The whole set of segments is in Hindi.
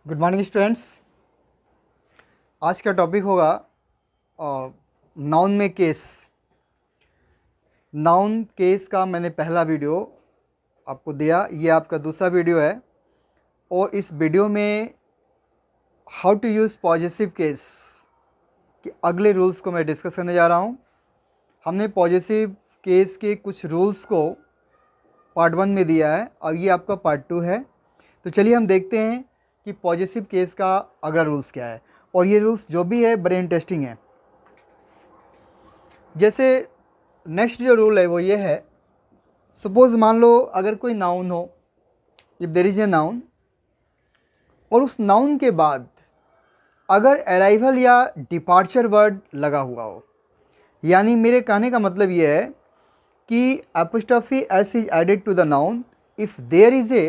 Good morning students. आज का टॉपिक होगा नाउन में केस। नाउन केस का मैंने पहला वीडियो आपको दिया, ये आपका दूसरा वीडियो है और इस वीडियो में how to use possessive case के अगले रूल्स को मैं डिस्कस करने जा रहा हूँ। हमने पॉजेसिव केस के कुछ रूल्स को पार्ट 1 में दिया है और ये आपका पार्ट 2 है। तो चलिए हम देखते हैं कि पॉजेसिव केस का अगला रूल्स क्या है और ये रूल्स जो भी है बड़े इंटरेस्टिंग है। जैसे नेक्स्ट जो रूल है वो ये है, सपोज़ मान लो अगर कोई नाउन हो, if there is a noun और उस नाउन के बाद अगर अराइवल या डिपार्चर वर्ड लगा हुआ हो, यानी मेरे कहने का मतलब ये है कि apostrophe S is added to the noun if there is a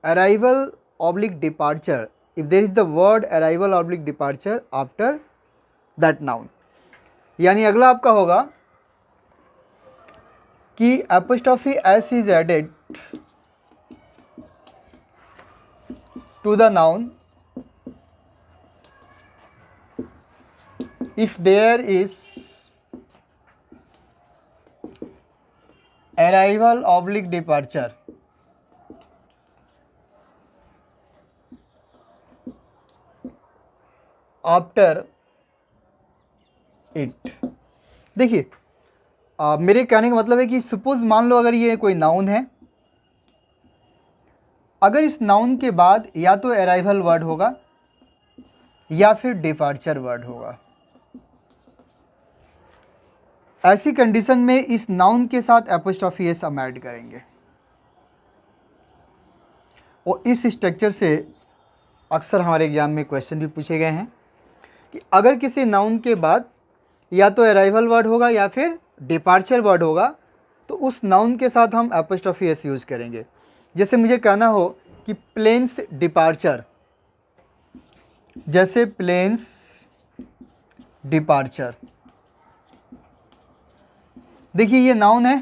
arrival oblique departure, if there is the word arrival oblique departure after that noun. यानी अगला आपका होगा कि apostrophe S is added to the noun if there is arrival oblique departure after it। देखिए मेरे कहने का मतलब है कि सपोज मान लो अगर ये कोई नाउन है, अगर इस नाउन के बाद या तो अराइवल वर्ड होगा या फिर डिपार्चर वर्ड होगा, ऐसी कंडीशन में इस नाउन के साथ एपोस्ट्रोफी एस हम ऐड करेंगे और इस स्ट्रक्चर से अक्सर हमारे एग्जाम में क्वेश्चन भी पूछे गए हैं कि अगर किसी नाउन के बाद या तो अराइवल वर्ड होगा या फिर डिपार्चर वर्ड होगा तो उस नाउन के साथ हम एपोस्ट्रोफी एस यूज़ करेंगे। जैसे मुझे कहना हो कि प्लेन्स डिपार्चर, जैसे प्लेन्स डिपार्चर, देखिए ये नाउन है,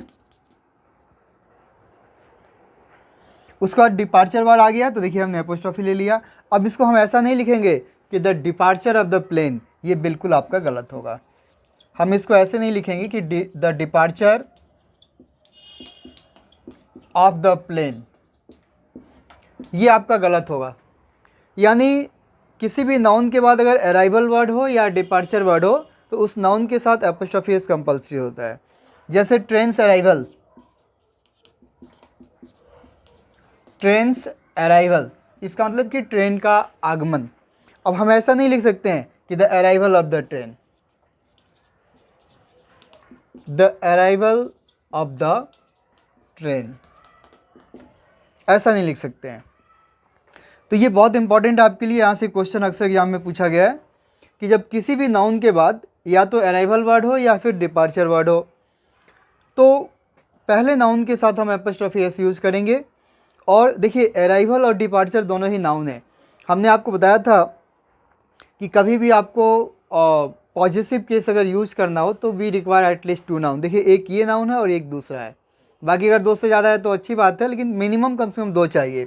उसके बाद डिपार्चर वर्ड आ गया तो देखिए हमने एपोस्ट्रोफी ले लिया। अब इसको हम ऐसा नहीं लिखेंगे कि the departure of the plane, ये बिल्कुल आपका गलत होगा। हम इसको ऐसे नहीं लिखेंगे कि the departure of the plane, ये आपका गलत होगा। यानी किसी भी नाउन के बाद अगर अराइवल वर्ड हो या डिपार्चर वर्ड हो तो उस नाउन के साथ एपोस्ट्रोफी एस कंपल्सरी होता है। जैसे ट्रेन्स अराइवल, ट्रेन्स अराइवल, इसका मतलब कि ट्रेन का आगमन। अब हम ऐसा नहीं लिख सकते हैं कि the arrival of the train, the arrival of the train, ऐसा नहीं लिख सकते हैं। तो ये बहुत इंपॉर्टेंट है आपके लिए, यहाँ से क्वेश्चन अक्सर एग्जाम में पूछा गया है कि जब किसी भी नाउन के बाद या तो अराइवल वर्ड हो या फिर डिपार्चर वर्ड हो तो पहले नाउन के साथ हम एपोस्ट्रोफी एस यूज़ करेंगे। और देखिए अराइवल और डिपार्चर दोनों ही नाउन है। हमने आपको बताया था कि कभी भी आपको पॉजिटिव केस अगर यूज़ करना हो तो वी रिक्वायर एटलीस्ट 2 नाउन। देखिए एक ये नाउन है और एक दूसरा है, बाकी अगर 2 से ज़्यादा है तो अच्छी बात है, लेकिन मिनिमम कम से कम 2 चाहिए।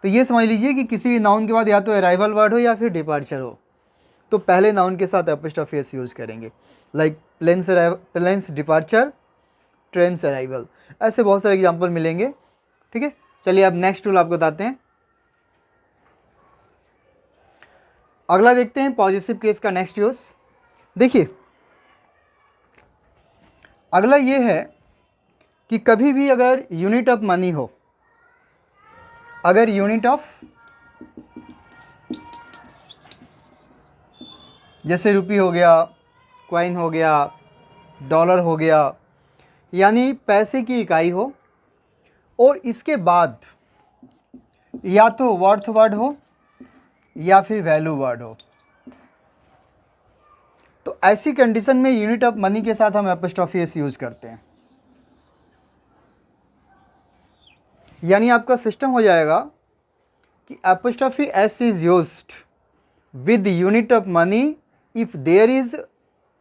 तो ये समझ लीजिए कि किसी भी नाउन के बाद या तो अराइवल वर्ड हो या फिर डिपार्चर हो तो पहले नाउन के साथ एपोस्ट्रोफी एस यूज़ करेंगे। Like planes departure, trains arrival, ऐसे बहुत सारे एग्जाम्पल मिलेंगे। ठीक है, चलिए अब नेक्स्ट रूल आपको बताते हैं। अगला देखते हैं पॉजिटिव केस का नेक्स्ट यूज। देखिए अगला ये है कि कभी भी अगर यूनिट ऑफ मनी हो, अगर यूनिट ऑफ, जैसे रुपी हो गया, क्वाइन हो गया, डॉलर हो गया, यानी पैसे की इकाई हो और इसके बाद या तो वर्थ वर्ड हो या फिर वैल्यू वर्ड हो, तो ऐसी कंडीशन में यूनिट ऑफ मनी के साथ हम एपोस्ट्रोफी एस यूज़ करते हैं। यानी आपका सिस्टम हो जाएगा कि apostrophe S is used with unit of money if there is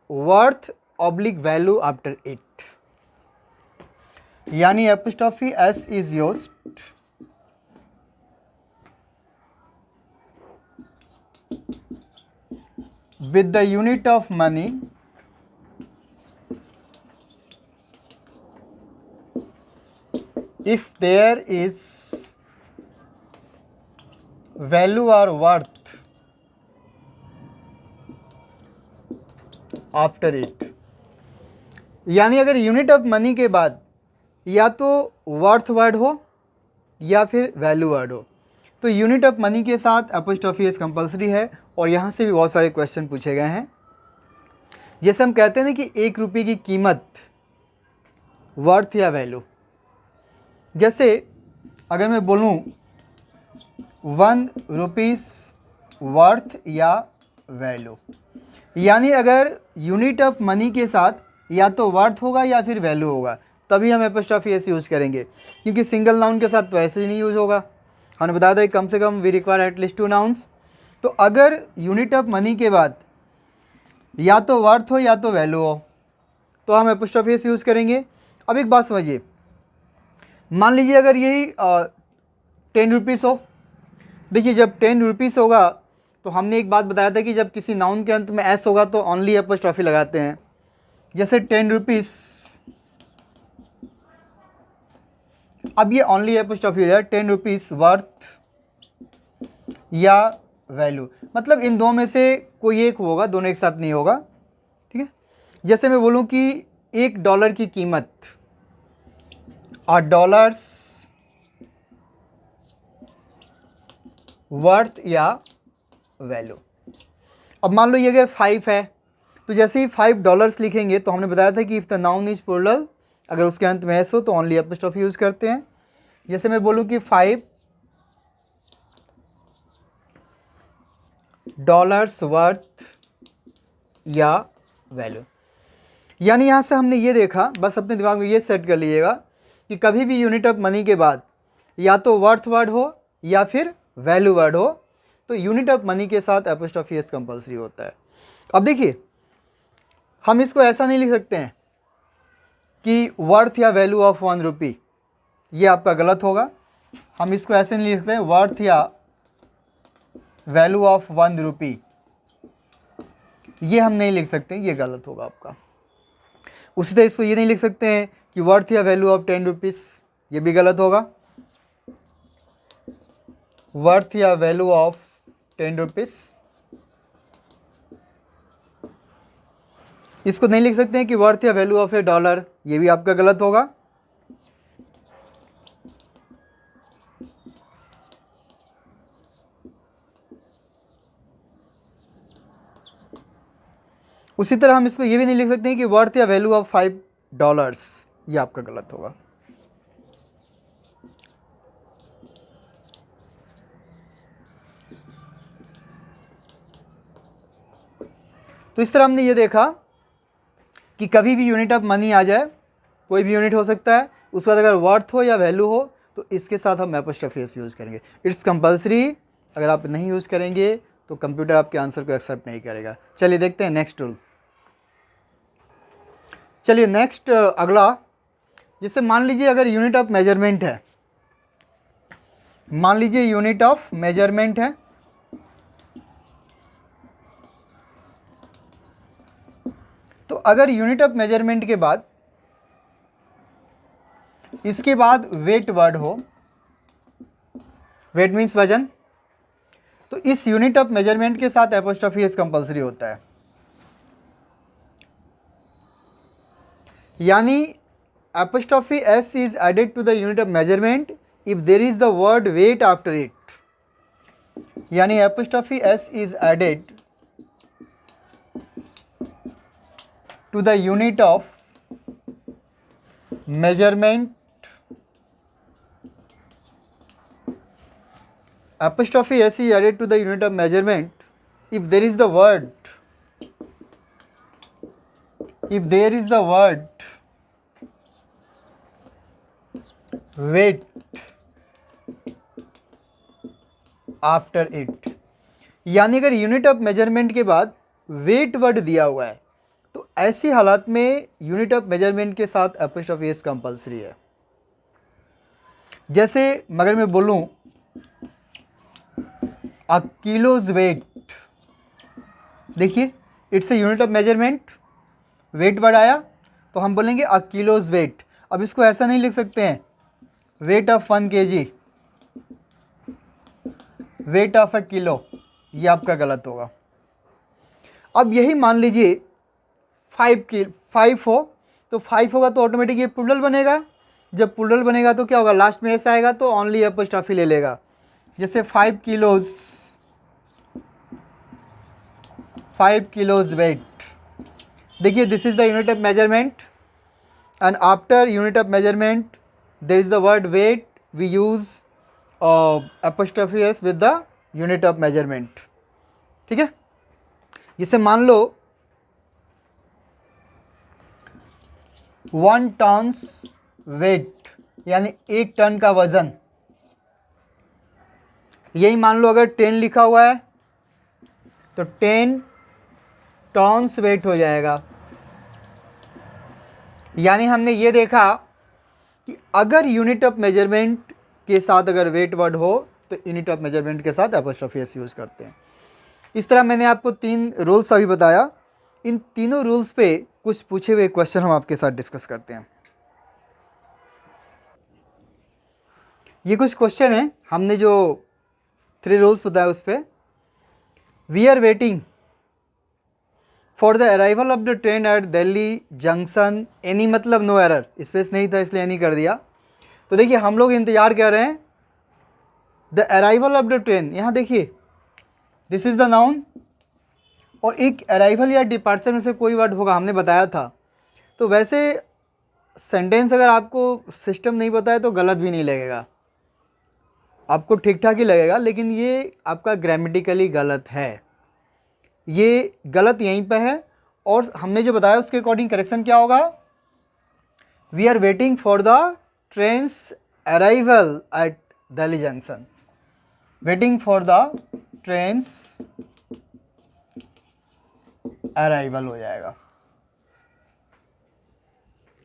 worth oblique value after it. यानी apostrophe S is used with the unit of money if there is value or worth after it। यानी अगर यूनिट ऑफ मनी के बाद या तो वर्थ वर्ड हो या फिर वैल्यू वर्ड हो, तो यूनिट ऑफ मनी के साथ एपोस्ट्रोफी एस कंपलसरी है। और यहाँ से भी बहुत सारे क्वेश्चन पूछे गए हैं। जैसे हम कहते हैं ना कि 1 रुपये की कीमत, वर्थ या वैल्यू। जैसे अगर मैं बोलूँ 1 रुपीस वर्थ या वैल्यू, यानी अगर यूनिट ऑफ मनी के साथ या तो वर्थ होगा या फिर वैल्यू होगा, तभी हम एपोस्ट्रोफी एस यूज़ करेंगे, क्योंकि सिंगल नाउन के साथ तो ऐसे ही नहीं यूज़ होगा। हमने बताया था कम से कम वी रिक्वायर एटलीस्ट 2 नाउन्स। तो अगर यूनिट ऑफ मनी के बाद या तो वर्थ हो या तो वैल्यू हो, तो हम एपोस्ट्रोफी एस यूज़ करेंगे। अब एक बात समझिए, मान लीजिए अगर यही 10 रुपीस हो। देखिए जब 10 रुपीस होगा तो हमने एक बात बताया था कि जब किसी नाउन के अंत में एस होगा तो ओनली एपोस्ट्रोफी लगाते हैं। जैसे 10 रुपीस, अब ये ओनली एपोस्ट्रोफी हो जाए 10 रुपीस वर्थ या वैल्यू, मतलब इन दो में से कोई एक होगा, दोनों एक साथ नहीं होगा। ठीक है, जैसे मैं बोलूँ कि $1 की कीमत और डॉलर्स वर्थ या वैल्यू। अब मान लो ये अगर 5 है तो जैसे ही $5 लिखेंगे तो हमने बताया था कि if the noun is plural, अगर उसके अंत में एस हो तो ओनली एपोस्ट्रोफी यूज़ करते हैं। जैसे मैं बोलूँ कि $5 वर्थ या वैल्यू, यानी यहाँ से हमने ये देखा, बस अपने दिमाग में ये सेट कर लीजिएगा कि कभी भी यूनिट ऑफ मनी के बाद या तो वर्थ वर्ड हो या फिर वैल्यू वर्ड हो, तो यूनिट ऑफ मनी के साथ एपोस्ट्रोफी एस कंपलसरी होता है। अब देखिए हम इसको ऐसा नहीं लिख सकते हैं कि वर्थ या वैल्यू ऑफ 1 रुपी, ये आपका गलत होगा। हम इसको ऐसे नहीं लिखते हैं वर्थ या वैल्यू ऑफ 1 रुपी, ये हम नहीं लिख सकते, ये गलत होगा आपका। उसी तरह इसको ये नहीं लिख सकते हैं कि वर्थ या वैल्यू ऑफ 10 रुपीस, ये भी गलत होगा। वर्थ या वैल्यू ऑफ 10 रुपीस, इसको नहीं लिख सकते हैं कि वर्थ या वैल्यू ऑफ $1, ये भी आपका गलत होगा। उसी तरह हम इसको ये भी नहीं लिख सकते हैं कि वर्थ या वैल्यू ऑफ $5, ये आपका गलत होगा। तो इस तरह हमने ये देखा कि कभी भी यूनिट ऑफ मनी आ जाए, कोई भी यूनिट हो सकता है, उसके बाद अगर वर्थ हो या वैल्यू हो तो इसके साथ हम एपोस्ट्रोफी एस यूज़ करेंगे। इट्स कंपलसरी, अगर आप नहीं यूज़ करेंगे तो कंप्यूटर आपके आंसर को एक्सेप्ट नहीं करेगा। चलिए देखते हैं नेक्स्ट रूल। चलिए नेक्स्ट अगला, जैसे मान लीजिए अगर यूनिट ऑफ मेजरमेंट है, मान लीजिए यूनिट ऑफ मेजरमेंट है, तो अगर यूनिट ऑफ मेजरमेंट के बाद इसके बाद वेट वर्ड हो, वेट मीन्स वजन, तो इस यूनिट ऑफ मेजरमेंट के साथ एपोस्ट्रोफी एस कंपलसरी होता है। यानी apostrophe S is added to the unit of measurement if there is the word weight after it. यानी apostrophe S is added to the unit of measurement, apostrophe s is added to the unit of measurement if there is the word, if there is the word weight after it। यानी अगर यूनिट ऑफ मेजरमेंट के बाद वेट वर्ड दिया हुआ है तो ऐसी हालत में यूनिट ऑफ मेजरमेंट के साथ एपोस्ट्रोफी एस कंपलसरी है। जैसे मगर मैं बोलूं अ किलोज वेट देखिए it's a unit of measurement, weight word आया तो हम बोलेंगे अ किलोज वेट। अब इसको ऐसा नहीं लिख सकते हैं weight of 1 kg, weight of a kilo, ये आपका गलत होगा। अब यही मान लीजिए 5 हो, तो 5 होगा तो ऑटोमेटिक ये प्लूरल बनेगा। जब प्लूरल बनेगा तो क्या होगा, लास्ट में एस आएगा तो ओनली एपोस्ट्रोफी ले लेगा। जैसे 5 किलोज वेट, देखिए this is the unit of measurement and after unit of measurement there is the word weight, we use apostrophe s with the unit of measurement. ठीक है, जिसे मान लो 1 टन्स वेट, यानी 1 टन का वजन। यही मान लो अगर 10 लिखा हुआ है तो 10 टन्स वेट हो जाएगा। यानी हमने ये देखा कि अगर यूनिट ऑफ मेजरमेंट के साथ अगर वेट वर्ड हो तो यूनिट ऑफ मेजरमेंट के साथ एपोस्ट्रोफी एस यूज़ करते हैं। इस तरह मैंने आपको 3 रूल्स अभी बताया। इन तीनों रूल्स पे कुछ पूछे हुए क्वेश्चन हम आपके साथ डिस्कस करते हैं। ये कुछ क्वेश्चन है, हमने जो 3 रूल्स बताया उस पर। We are waiting for the arrival of the train at Delhi junction, any मतलब नो एरर, स्पेस नहीं था इसलिए एनी कर दिया। तो देखिए हम लोग इंतज़ार कर रहे हैं the arrival of the train. यहाँ देखिए दिस इज़ द नाउन, और एक अराइवल या डिपार्चर में से कोई वर्ड होगा, हमने बताया था। तो वैसे सेंटेंस अगर आपको सिस्टम नहीं पता है तो गलत भी नहीं लगेगा, आपको ठीक ठाक ही लगेगा, लेकिन ये आपका ग्रामेटिकली गलत है। ये गलत यहीं पे है, और हमने जो बताया उसके अकॉर्डिंग करेक्शन क्या होगा, we are waiting for the train's arrival at Delhi junction, waiting for the train's arrival हो जाएगा।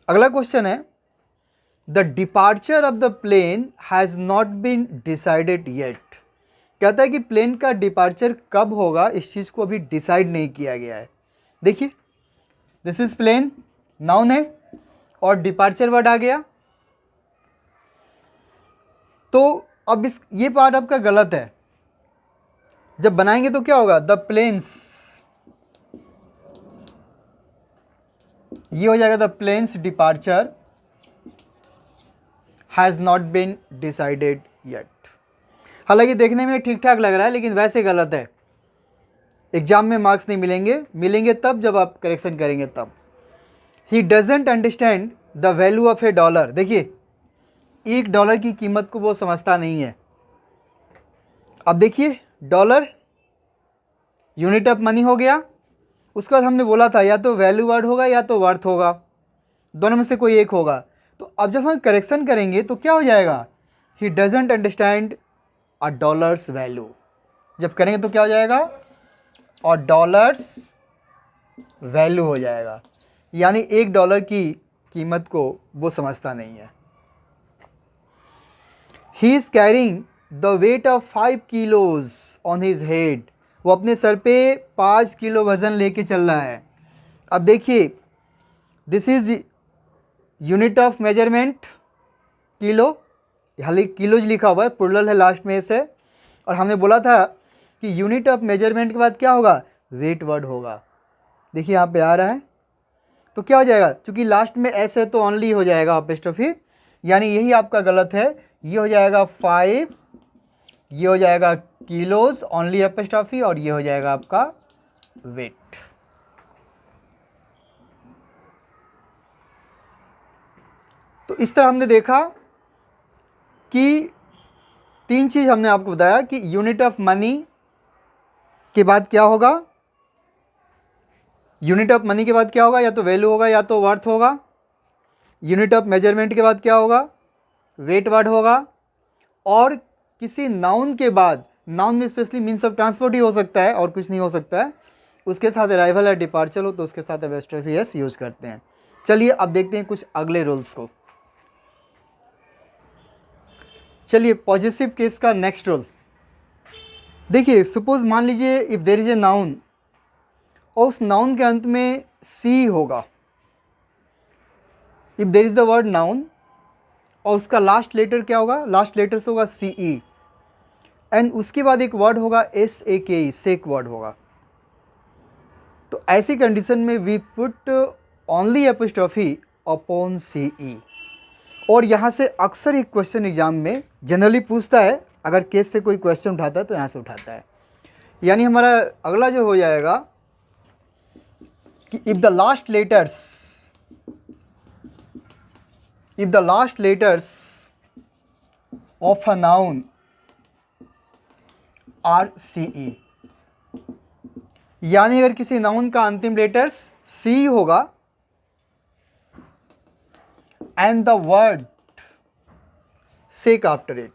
अगला क्वेश्चन है the departure of the plane has not been decided yet. कहता है कि प्लेन का डिपार्चर कब होगा, इस चीज़ को अभी डिसाइड नहीं किया गया है। देखिए दिस इज प्लेन, नाउन है और डिपार्चर वर्ड आ गया। तो अब ये पार्ट आपका गलत है। जब बनाएंगे तो क्या होगा, द प्लेन्स, ये हो जाएगा the plane's departure has not been decided yet. हालांकि देखने में ठीक ठाक लग रहा है लेकिन वैसे गलत है, एग्जाम में मार्क्स नहीं मिलेंगे, मिलेंगे तब जब आप करेक्शन करेंगे तब। He doesn't understand the value of A dollar. देखिए $1 की कीमत को वो समझता नहीं है। अब देखिए डॉलर यूनिट ऑफ मनी हो गया, उसके बाद हमने बोला था या तो वैल्यू वर्ड होगा या तो वर्थ होगा, दोनों में से कोई एक होगा। तो अब जब हम करेक्शन करेंगे तो क्या हो जाएगा, he doesn't understand a dollars value. जब करेंगे तो क्या हो जाएगा, और डॉलर्स वैल्यू हो जाएगा, यानी $1 की कीमत को वो समझता नहीं है। He is carrying the weight of 5 kilos on his head. वो अपने सर पे 5 किलो वजन लेके चल रहा है। अब देखिए this is unit of measurement kilo, हालांकि किलोज लिखा हुआ है, प्लूरल है लास्ट में से, और हमने बोला था कि यूनिट ऑफ मेजरमेंट के बाद क्या होगा, वेट वर्ड होगा। देखिए यहाँ पे आ रहा है, तो क्या हो जाएगा, क्योंकि लास्ट में एस है तो ओनली हो जाएगा अपोस्ट्रोफी, यानी यही आपका गलत है। ये हो जाएगा 5, ये हो जाएगा किलोज ओनली अपोस्ट्रोफी, और ये हो जाएगा आपका वेट। तो इस तरह हमने देखा कि 3 चीज़ हमने आपको बताया कि यूनिट ऑफ मनी के बाद क्या होगा, यूनिट ऑफ मनी के बाद क्या होगा, या तो वैल्यू होगा या तो वर्थ होगा। यूनिट ऑफ मेजरमेंट के बाद क्या होगा, वेट वर्ड होगा। और किसी नाउन के बाद, नाउन में स्पेशली मीन्स ऑफ ट्रांसपोर्ट ही हो सकता है और कुछ नहीं हो सकता है, उसके साथ अराइवल या डिपार्चर हो तो उसके साथ एपोस्ट्रोफी एस यूज़ करते हैं। चलिए अब देखते हैं कुछ अगले रूल्स को। चलिए पॉजिटिव केस का नेक्स्ट रूल देखिए। सपोज मान लीजिए if there is a noun और उस नाउन के अंत में सी होगा, if there is the word noun और उसका लास्ट लेटर क्या होगा, लास्ट लेटर से होगा सी ई, एंड उसके बाद एक वर्ड होगा एस ए के ई, सेक वर्ड होगा। तो ऐसी कंडीशन में we put only apostrophe upon C E. और यहाँ से अक्सर एक क्वेश्चन एग्जाम में जनरली पूछता है, अगर केस से कोई क्वेश्चन उठाता है तो यहाँ से उठाता है। यानी हमारा अगला जो हो जाएगा कि if the last letters of a noun are C E, यानी अगर किसी नाउन का अंतिम लेटर्स सी होगा and the word sake after it,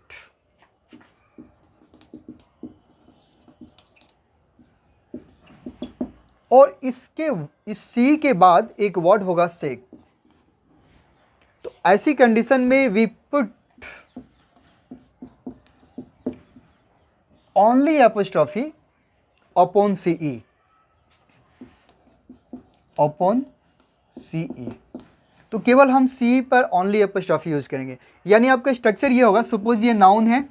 और इस सी के बाद एक वर्ड होगा सेक, तो ऐसी कंडीशन में we put only apostrophe upon C E, upon C E. तो केवल हम सी पर ओनली एपोस्ट्रोफी यूज करेंगे। यानी आपका स्ट्रक्चर ये होगा, सपोज ये नाउन है,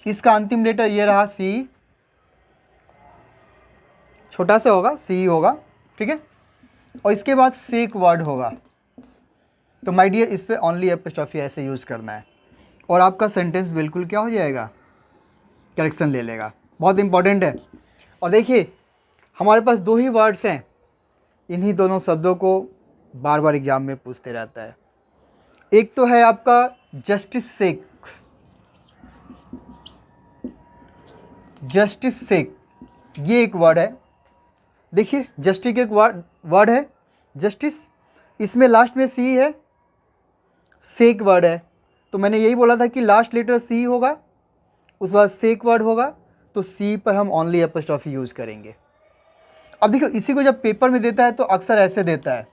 इसका अंतिम लेटर ये रहा सी, छोटा सा होगा सी होगा, ठीक है, और इसके बाद सेक वर्ड होगा। तो माय डियर इस पे ओनली एपोस्ट्रोफी ऐसे यूज करना है और आपका सेंटेंस बिल्कुल क्या हो जाएगा, करेक्शन ले लेगा। बहुत इंपॉर्टेंट है। और देखिए हमारे पास दो ही वर्ड्स हैं, इन्हीं दोनों शब्दों को बार बार एग्जाम में पूछते रहता है। एक तो है आपका जस्टिस सेक, जस्टिस सेक ये एक वर्ड है। देखिए जस्टिस एक वर्ड है, जस्टिस, इसमें लास्ट में सी है, सेक वर्ड है। तो मैंने यही बोला था कि लास्ट लेटर सी होगा, उस बाद सेक वर्ड होगा, तो सी पर हम ओनली एपोस्ट्रोफी यूज करेंगे। अब देखो इसी को जब पेपर में देता है तो अक्सर ऐसे देता है।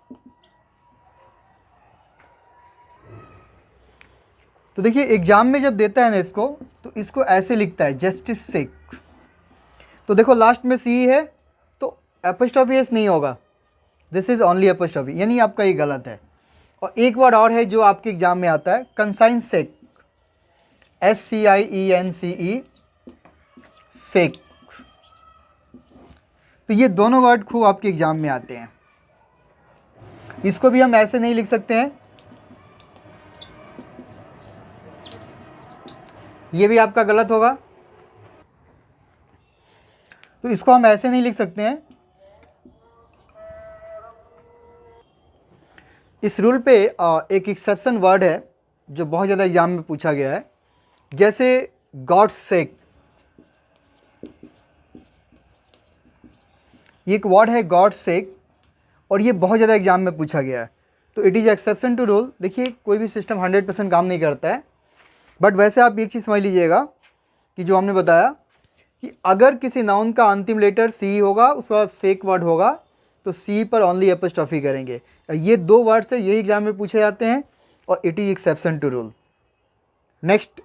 तो देखिए एग्जाम में जब देता है ना इसको, तो इसको ऐसे लिखता है जस्टिस सेक। तो देखो लास्ट में सी है तो एपोस्ट्रोफी एस नहीं होगा, दिस इज ओनली एपोस्ट्रोफी, यानी आपका ये गलत है। और एक वर्ड और है जो आपके एग्जाम में आता है, कंसाइन सेक, SCIENCE, सेक। तो ये दोनों वर्ड खूब आपके एग्जाम में आते हैं। इसको भी हम ऐसे नहीं लिख सकते हैं, ये भी आपका गलत होगा। तो इसको हम ऐसे नहीं लिख सकते हैं। इस रूल पे एक एक्सेप्शन वर्ड है जो बहुत ज़्यादा एग्जाम में पूछा गया है, जैसे गॉड्स सेक, ये एक वर्ड है गॉड्स सेक, और ये बहुत ज़्यादा एग्जाम में पूछा गया है। तो it is exception to rule. देखिए कोई भी सिस्टम 100% काम नहीं करता है, बट वैसे आप एक चीज़ समझ लीजिएगा कि जो हमने बताया कि अगर किसी नाउन का अंतिम लेटर सी होगा, उसके बाद सेक वर्ड होगा, तो सी पर ओनली एपोस्ट्रोफी करेंगे। ये दो वर्ड से यही एग्जाम में पूछे जाते हैं और it is exception to rule. Next,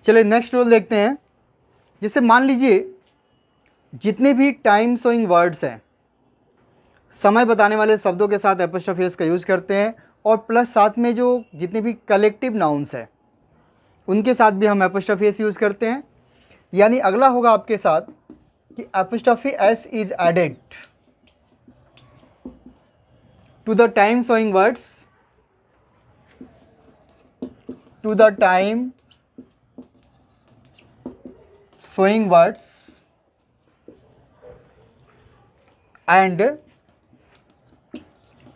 चलिए नेक्स्ट रूल देखते हैं। जैसे मान लीजिए जितने भी टाइम शोइंग वर्ड्स हैं, समय बताने वाले शब्दों के साथ एपोस्ट्रोफी एस का यूज़ करते हैं, और प्लस साथ में जो जितने भी कलेक्टिव नाउन्स हैं उनके साथ भी हम एपोस्ट्रोफी एस यूज़ करते हैं। यानी अगला होगा आपके साथ कि apostrophe S is added to the time showing words, to the time showing words and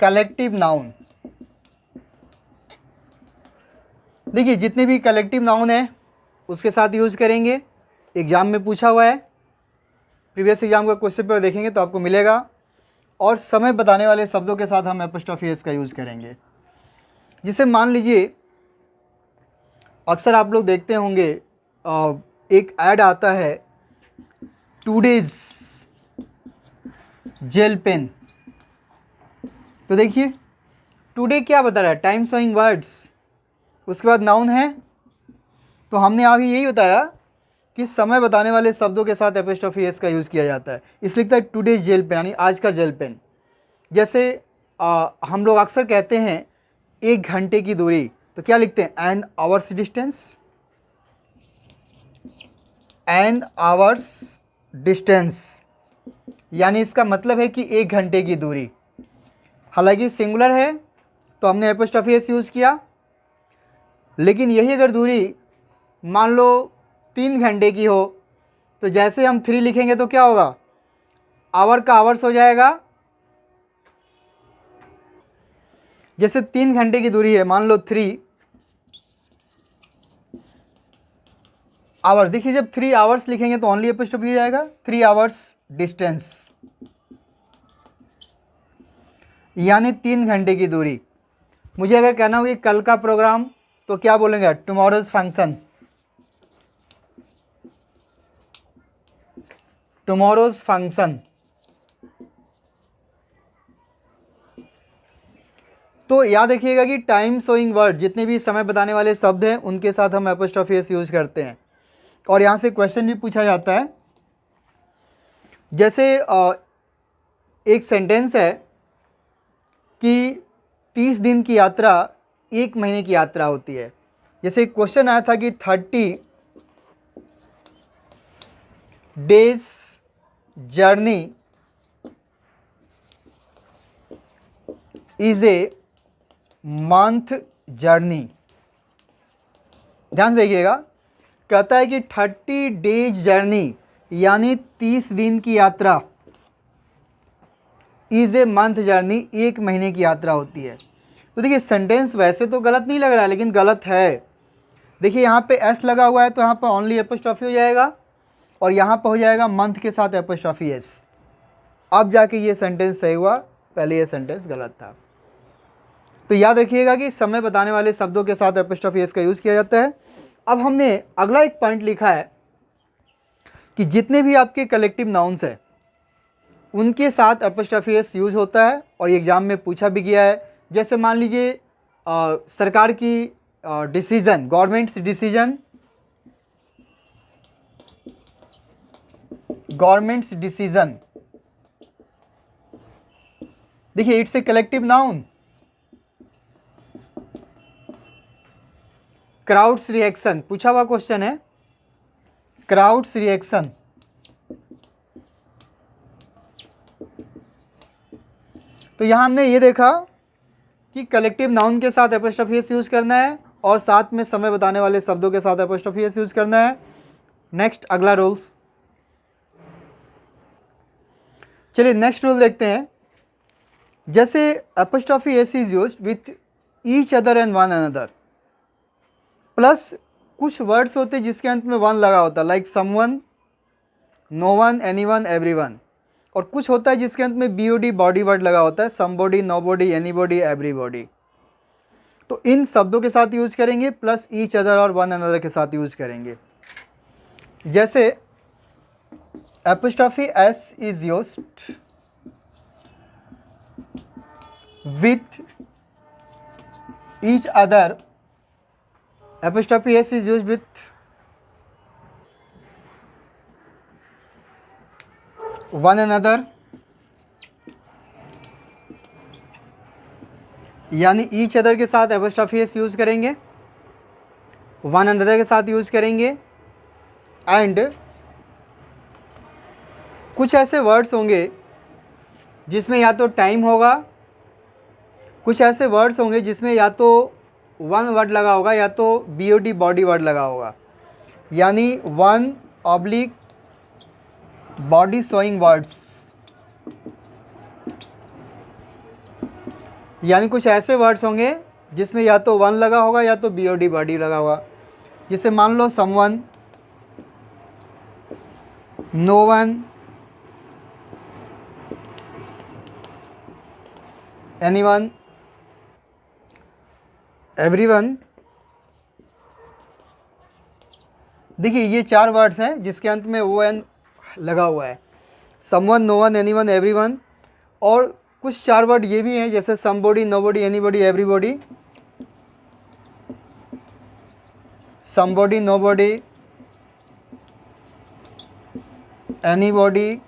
collective noun। देखिए जितने भी कलेक्टिव नाउन है उसके साथ यूज़ करेंगे, एग्जाम में पूछा हुआ है, प्रीवियस एग्जाम का क्वेश्चन पेपर देखेंगे तो आपको मिलेगा। और समय बताने वाले शब्दों के साथ हम एपोस्ट्रोफी एस का यूज़ करेंगे। जिसे मान लीजिए अक्सर आप लोग देखते होंगे, एक ऐड आता है टूडेज जेल पेन। तो देखिए टुडे क्या बता रहा है, टाइम शोइंग वर्ड्स, उसके बाद नाउन है। तो हमने अभी यही बताया कि समय बताने वाले शब्दों के साथ एपोस्ट्रोफी एस का यूज़ किया जाता है। इसलिए लिखता है टुडेज जेल पेन, यानी आज का जेल पेन। जैसे हम लोग अक्सर कहते हैं 1 घंटे की दूरी, तो क्या लिखते हैं? An hour's distance, an hour's distance, यानी इसका मतलब है कि 1 घंटे की दूरी। हालांकि सिंगुलर है तो हमने एपोस्ट्रोफी एस यूज़ किया, लेकिन यही अगर दूरी मान लो 3 घंटे की हो, तो जैसे हम 3 लिखेंगे तो क्या होगा? आवर का आवर्स हो जाएगा। जैसे 3 घंटे की दूरी है, मान लो 3 आवर्स। देखिए जब 3 आवर्स लिखेंगे तो ओनली एपोस्ट्रोफी हो जाएगा, 3 आवर्स डिस्टेंस, यानी 3 घंटे की दूरी। मुझे अगर कहना हो कि कल का प्रोग्राम, तो क्या बोलेंगे? Tomorrow's function, tomorrow's function. तो याद रखिएगा कि टाइम शोइंग वर्ड, जितने भी समय बताने वाले शब्द हैं उनके साथ हम एपोस्ट्रोफी एस यूज़ करते हैं। और यहाँ से क्वेश्चन भी पूछा जाता है। जैसे एक सेंटेंस है कि 30 दिन की यात्रा 1 महीने की यात्रा होती है। जैसे एक क्वेश्चन आया था कि 30 days journey is a month journey. ध्यान से देखिएगा, कहता है कि 30 डेज जर्नी यानी 30 दिन की यात्रा इज ए मंथ जर्नी, 1 महीने की यात्रा होती है। तो देखिए सेंटेंस वैसे तो गलत नहीं लग रहा है, लेकिन गलत है। देखिए यहाँ पे एस लगा हुआ है तो यहाँ पर ओनली एपोस्ट्रोफी हो जाएगा, और यहाँ पर हो जाएगा मंथ के साथ एपोस्ट्रोफी एस। अब जाके ये सेंटेंस सही हुआ, पहले ये सेंटेंस गलत था। तो याद रखिएगा कि समय बताने वाले शब्दों के साथ एपोस्ट्रोफी एस का यूज़ किया जाता है। अब हमने अगला एक पॉइंट लिखा है कि जितने भी आपके कलेक्टिव नाउन्स हैं उनके साथ एपोस्ट्रोफी एस यूज़ होता है, और एग्जाम में पूछा भी गया है। जैसे मान लीजिए सरकार की decision, government's decision, government's decision, देखिए it's a collective noun. Crowd's reaction, पूछा हुआ क्वेश्चन है, क्राउड्स रिएक्शन। तो यहां हमने ये देखा कि कलेक्टिव नाउन के साथ एपोस्ट्रोफी एस यूज़ करना है, और साथ में समय बताने वाले शब्दों के साथ एपोस्ट्रोफी एस यूज़ करना है। नेक्स्ट अगला रूल्स, चलिए नेक्स्ट रूल देखते हैं। जैसे apostrophe S is used with each other and one another, plus कुछ वर्ड्स होते हैं जिसके अंत में वन लगा होता है, like someone, no one, anyone, everyone. और कुछ होता है जिसके अंत में बीओडी बॉडी वर्ड लगा होता है, समबॉडी, नोबॉडी, एनीबॉडी, एवरीबॉडी। तो इन शब्दों के साथ यूज करेंगे, प्लस ईच अदर और वन अनदर के साथ यूज करेंगे। जैसे apostrophe S is used with each other, apostrophe S is used with one another, यानी ईच अदर के साथ एपोस्ट्रोफी एस यूज करेंगे, वन अनदर के साथ यूज करेंगे। एंड कुछ ऐसे वर्ड्स होंगे जिसमें या तो टाइम होगा, कुछ ऐसे वर्ड्स होंगे जिसमें या तो वन वर्ड लगा होगा या तो बीओडी बॉडी वर्ड लगा होगा, यानी one oblique body showing words. यानी कुछ ऐसे वर्ड्स होंगे जिसमें या तो वन लगा होगा या तो बीओडी बॉडी लगा होगा। जैसे मान लो someone, no one, anyone, everyone. देखिए ये 4 वर्ड्स हैं जिसके अंत में ओ एन लगा हुआ है, someone, no one, anyone, everyone. और कुछ 4 वर्ड ये भी हैं, जैसे somebody, nobody, anybody, everybody, somebody, nobody, anybody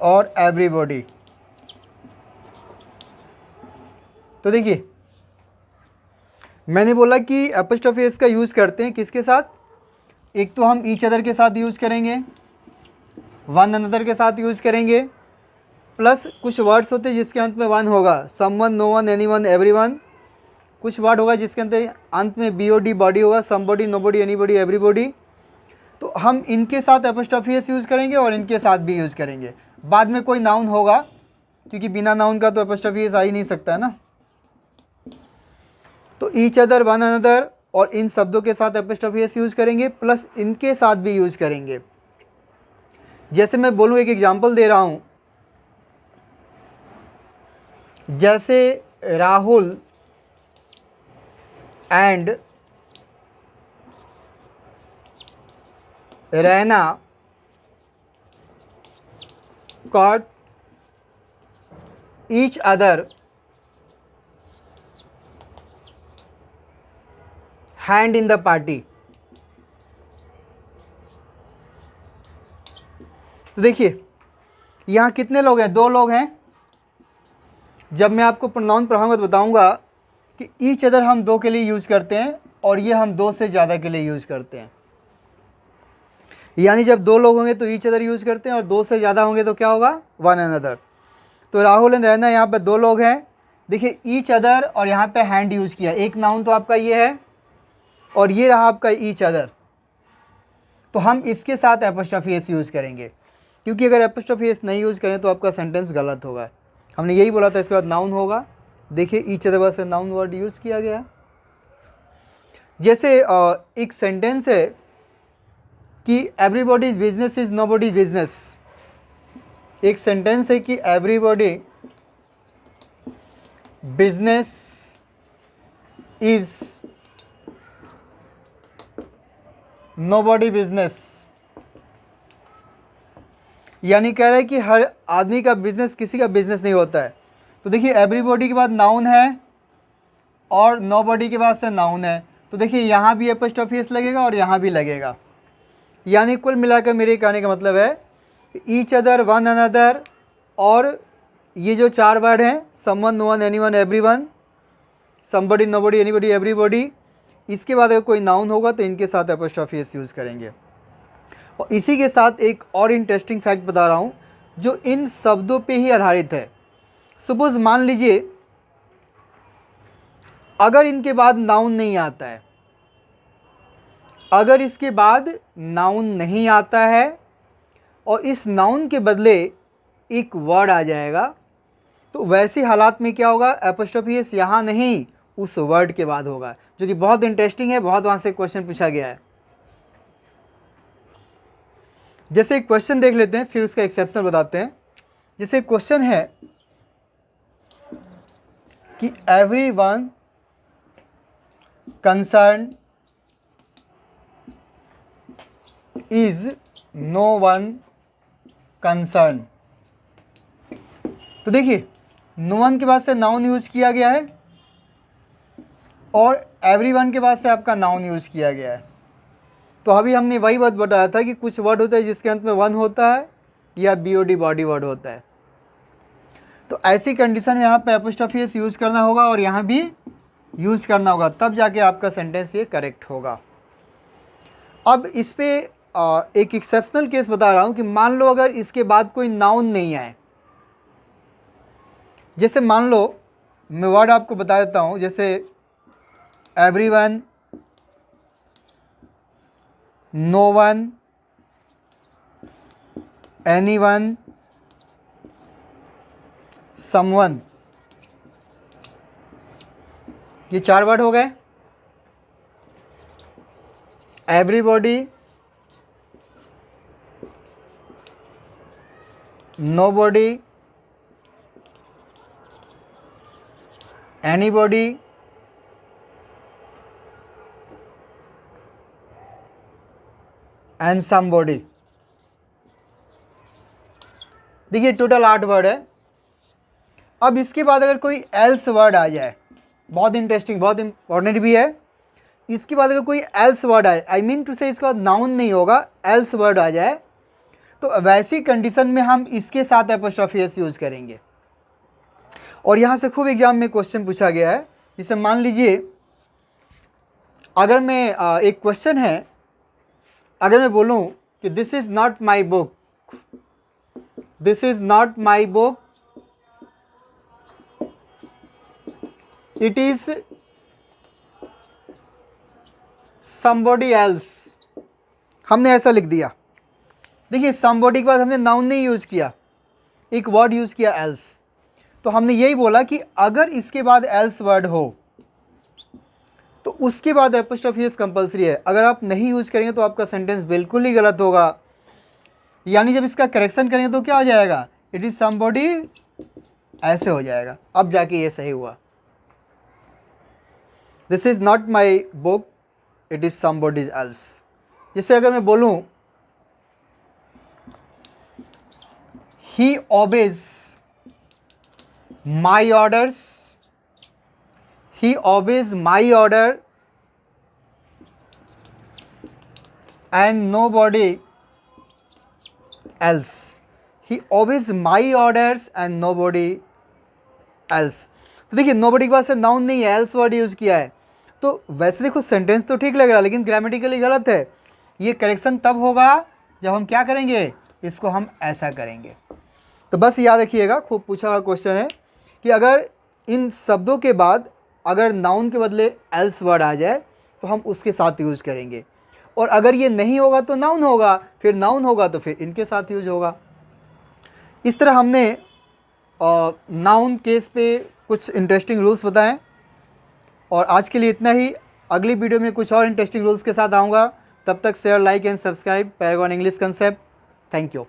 और एवरीबॉडी। तो देखिए मैंने बोला कि एपोस्ट्रोफी एस का यूज़ करते हैं किसके साथ, एक तो हम ईच अदर के साथ यूज़ करेंगे, वन अनदर के साथ यूज़ करेंगे, प्लस कुछ वर्ड्स होते हैं जिसके अंत में वन होगा, someone, no one, anyone, everyone. कुछ वर्ड होगा जिसके अंत में BOD बॉडी होगा, समबॉडी, नोबॉडी, एनीबॉडी, एवरीबॉडी। तो हम इनके साथ एपोस्ट्रोफी एस यूज़ करेंगे और इनके साथ भी यूज़ करेंगे। बाद में कोई नाउन होगा, क्योंकि बिना नाउन का तो एपोस्ट्रोफी एस आ ही नहीं सकता है ना। तो ईच अदर, वन अनदर और इन शब्दों के साथ एपोस्ट्रोफी एस यूज़ करेंगे, प्लस इनके साथ भी यूज़ करेंगे। जैसे मैं बोलूँ, एक एग्जांपल दे रहा हूँ, जैसे Rahul and Raina caught each other hand in the party। तो देखिए यहाँ कितने लोग हैं, दो लोग हैं। जब मैं आपको प्रोनाउन पढ़ाऊंगा तो बताऊंगा कि ईच अदर हम दो के लिए यूज़ करते हैं और ये हम दो से ज़्यादा के लिए यूज़ करते हैं। यानी जब दो लोग होंगे तो ईच अदर यूज़ करते हैं और दो से ज़्यादा होंगे तो क्या होगा, वन अनदर। तो राहुल एंड रैना यहाँ पे दो लोग हैं। देखिए ईच अदर और यहाँ पे हैंड यूज़ किया, एक नाउन तो आपका ये है और ये रहा आपका ईच अदर। तो हम इसके साथ एपोस्ट्रोफी एस यूज़ करेंगे, क्योंकि अगर एपोस्ट्रोफी एस नहीं यूज़ करें तो आपका सेंटेंस गलत होगा। हमने यही बोला था, इसके बाद नाउन होगा। देखिए ईच अदर वर्ड से नाउन वर्ड यूज़ किया गया। जैसे एक सेंटेंस है कि एवरीबॉडीज बिजनेस इज नोबॉडीज बिजनेस। एक सेंटेंस है कि everybody business is nobody business. यानी कह रहा है कि हर आदमी का बिजनेस किसी का बिजनेस नहीं होता है। तो देखिए एवरीबॉडी के बाद नाउन है और नोबॉडी के बाद से नाउन है। तो देखिए यहाँ भी एपोस्ट्रोफी एस लगेगा और यहाँ भी लगेगा। यानी कुल मिलाकर मेरे कहने का मतलब है कि ईच अदर, वन अनदर और ये जो चार वर्ड हैं, someone, no one, anyone, everyone, somebody, nobody, anybody, everybody, इसके बाद अगर कोई नाउन होगा तो इनके साथ एपोस्ट्रोफी एस यूज़ करेंगे। और इसी के साथ एक और इंटरेस्टिंग फैक्ट बता रहा हूँ जो इन शब्दों पे ही आधारित है। सपोज मान लीजिए अगर इनके बाद नाउन नहीं आता है, अगर इसके बाद नाउन नहीं आता है और इस नाउन के बदले एक वर्ड आ जाएगा, तो वैसे हालात में क्या होगा, एपोस्ट्रोफी एस यहाँ नहीं उस वर्ड के बाद होगा, जो कि बहुत इंटरेस्टिंग है। बहुत वहाँ से क्वेश्चन पूछा गया है। जैसे एक क्वेश्चन देख लेते हैं, फिर उसका एक्सेप्शन बताते हैं। जैसे क्वेश्चन है कि everyone concern is no one concern. तो देखिए नो वन के बाद से नाउन यूज किया गया है और एवरी वन के बाद से आपका नाउन यूज किया गया है। तो अभी हमने वही बात बताया था कि कुछ वर्ड होता है जिसके अंत में वन होता है या BOD बॉडी वर्ड होता है। तो ऐसी कंडीशन में यहाँ पे एपोस्ट्रोफी एस यूज़ करना होगा और यहाँ भी यूज़ करना होगा, तब जाके आपका सेंटेंस ये करेक्ट होगा। अब इस पे एक एक्सेप्शनल केस बता रहा हूँ कि मान लो अगर इसके बाद कोई नाउन नहीं आए। जैसे मान लो मैं वर्ड आपको बता देता हूँ, जैसे everyone, no one, anyone, someone, ये चार वर्ड हो गए। Everybody, nobody, anybody, and somebody. देखिए टोटल 8 वर्ड है। अब इसके बाद अगर कोई एल्स वर्ड आ जाए, बहुत इंटरेस्टिंग, बहुत इंपॉर्टेंट भी है। इसके बाद अगर कोई एल्स वर्ड आए, आई मीन टू से इसके बाद नाउन नहीं होगा, एल्स वर्ड आ जाए, तो वैसी कंडीशन में हम इसके साथ एपोस्ट्रोफी एस यूज़ करेंगे। और यहाँ से खूब एग्जाम में क्वेश्चन पूछा गया है, जैसे मान लीजिए अगर मैं एक क्वेश्चन है, अगर मैं बोलूँ कि this is not my book, this is not my book, it is somebody else, हमने ऐसा लिख दिया। देखिए somebody के बाद हमने नाउन नहीं यूज़ किया, एक वर्ड यूज़ किया else, तो हमने यही बोला कि अगर इसके बाद else वर्ड हो तो उसके बाद एपोस्ट्रोफी एस कंपल्सरी है। अगर आप नहीं यूज़ करेंगे तो आपका सेंटेंस बिल्कुल ही गलत होगा, यानी जब इसका करेक्शन करेंगे तो क्या हो जाएगा, इट इज़ somebody, ऐसे हो जाएगा। अब जाके ये सही हुआ, this is not my book, it is somebody else। जैसे अगर मैं बोलूँ ही obeys my orders, he obeys my order and nobody else, he obeys my orders and nobody else। तो देखिए nobody के बाद से नाउन नहीं है, else वर्ड यूज़ किया है, तो वैसे देखो सेंटेंस तो ठीक लग रहा है लेकिन ग्रामेटिकली गलत है। ये करेक्शन तब होगा जब हम क्या करेंगे, इसको हम ऐसा करेंगे। तो बस याद रखिएगा, खूब पूछा हुआ क्वेश्चन है कि अगर इन शब्दों के बाद अगर नाउन के बदले एल्स वर्ड आ जाए तो हम उसके साथ यूज़ करेंगे, और अगर ये नहीं होगा तो नाउन होगा, फिर नाउन होगा तो फिर इनके साथ यूज होगा। इस तरह हमने नाउन केस पे कुछ इंटरेस्टिंग रूल्स बताएं, और आज के लिए इतना ही। अगली वीडियो में कुछ और इंटरेस्टिंग रूल्स के साथ आऊँगा। तब तक share, like and subscribe Paragon English concept. Thank you.